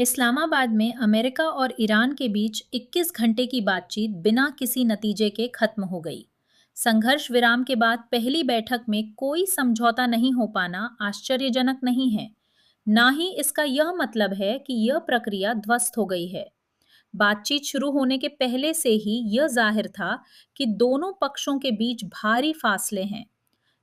इस्लामाबाद में अमेरिका और ईरान के बीच 21 घंटे की बातचीत बिना किसी नतीजे के खत्म हो गई। संघर्ष विराम के बाद पहली बैठक में कोई समझौता नहीं हो पाना आश्चर्यजनक नहीं है। ना ही इसका यह मतलब है कि यह प्रक्रिया ध्वस्त हो गई है। बातचीत शुरू होने के पहले से ही यह जाहिर था कि दोनों पक्षों के बीच भारी फासले हैं।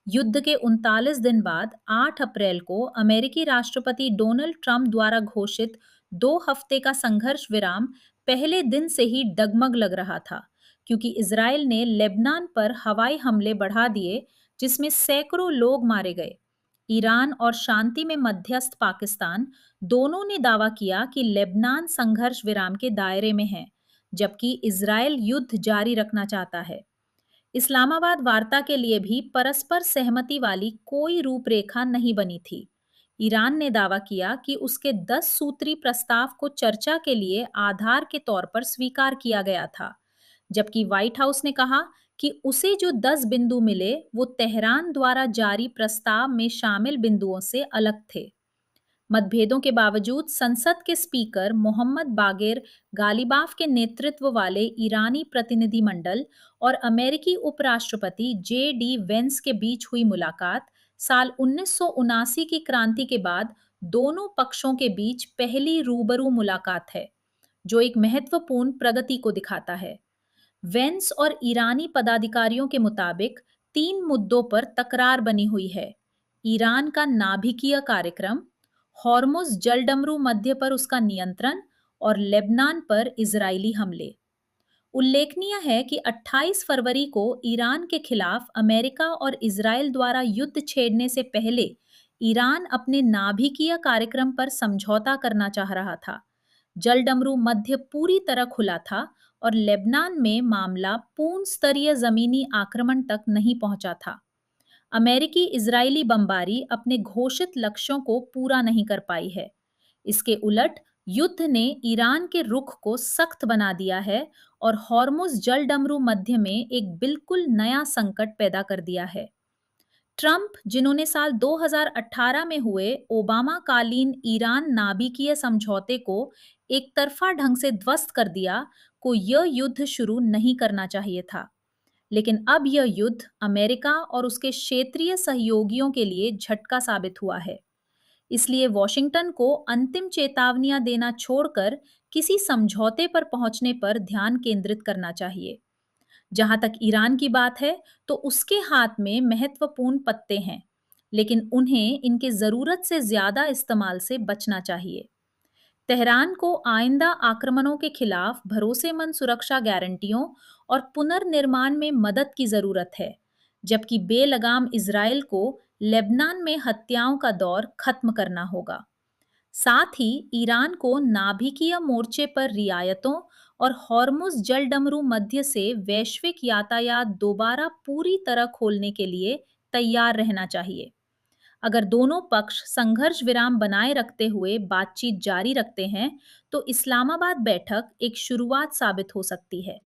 युद्ध के 39 दिन बाद 8 अप्रैल को अमेरिकी राष्ट्रपति डोनाल्ड ट्रंप द्वारा घोषित 2 हफ्ते का संघर्ष विराम पहले दिन से ही डगमग लग रहा था, क्योंकि इजराइल ने लेबनान पर हवाई हमले बढ़ा दिए, जिसमें सैकड़ों लोग मारे गए। ईरान और शांति में मध्यस्थ पाकिस्तान दोनों ने दावा किया कि लेबनान संघर्ष विराम के दायरे में है, जबकि इजराइल युद्ध जारी रखना चाहता है। इस्लामाबाद वार्ता के लिए भी परस्पर सहमति वाली कोई रूपरेखा नहीं बनी थी। ईरान ने दावा किया कि उसके 10 सूत्री प्रस्ताव को चर्चा के लिए आधार के तौर पर स्वीकार किया गया था, जबकि व्हाइट हाउस ने कहा कि उसे जो 10 बिंदु मिले वो तेहरान द्वारा जारी प्रस्ताव में शामिल बिंदुओं से अलग थे। मतभेदों के बावजूद संसद के स्पीकर मोहम्मद बागेर गालिबाफ के नेतृत्व वाले ईरानी प्रतिनिधिमंडल और अमेरिकी उपराष्ट्रपति जे डी वेंस के बीच हुई मुलाकात साल 1979 की क्रांति के बाद दोनों पक्षों के बीच पहली रूबरू मुलाकात है, जो एक महत्वपूर्ण प्रगति को दिखाता है। वेंस और ईरानी पदाधिकारियों के मुताबिक 3 मुद्दों पर तकरार बनी हुई है: ईरान का नाभिकीय कार्यक्रम, हॉर्मुज जलडमरू मध्य पर उसका नियंत्रण और लेबनान पर इजरायली हमले। उल्लेखनीय है कि 28 फरवरी को ईरान के खिलाफ अमेरिका और इजरायल द्वारा युद्ध छेड़ने से पहले ईरान अपने नाभिकीय कार्यक्रम पर समझौता करना चाह रहा था। जलडमरू मध्य पूरी तरह खुला था और लेबनान में मामला पूर्ण स्तरीय जमीनी आक्रमण तक नहीं पहुंचा था। अमेरिकी इजरायली बमबारी अपने घोषित लक्ष्यों को पूरा नहीं कर पाई है। इसके उलट युद्ध ने ईरान के रुख को सख्त बना दिया है और हॉर्मुज जलडमरू मध्य में एक बिल्कुल नया संकट पैदा कर दिया है। ट्रंप, जिन्होंने साल 2018 में हुए ओबामा कालीन ईरान नाभिकीय समझौते को एक तरफा ढंग से ध्वस्त कर दिया, को यह युद्ध शुरू नहीं करना चाहिए था। लेकिन अब यह युद्ध अमेरिका और उसके क्षेत्रीय सहयोगियों के लिए झटका साबित हुआ है। इसलिए वॉशिंगटन को अंतिम चेतावनियां देना छोड़कर किसी समझौते पर पहुंचने पर ध्यान केंद्रित करना चाहिए। जहां तक ईरान की बात है, तो उसके हाथ में महत्वपूर्ण पत्ते हैं, लेकिन उन्हें इनके जरूरत से ज्यादा इस्तेमाल से बचना चाहिए। तेहरान को आइंदा आक्रमणों के खिलाफ भरोसेमंद सुरक्षा गारंटियों और पुनर्निर्माण में मदद की जरूरत है, जबकि बेलगाम इजरायल को लेबनान में हत्याओं का दौर खत्म करना होगा। साथ ही ईरान को नाभिकीय मोर्चे पर रियायतों और हॉर्मुज जलडमरू मध्य से वैश्विक यातायात दोबारा पूरी तरह खोलने के लिए तैयार रहना चाहिए। अगर दोनों पक्ष संघर्ष विराम बनाए रखते हुए बातचीत जारी रखते हैं, तो इस्लामाबाद बैठक एक शुरुआत साबित हो सकती है।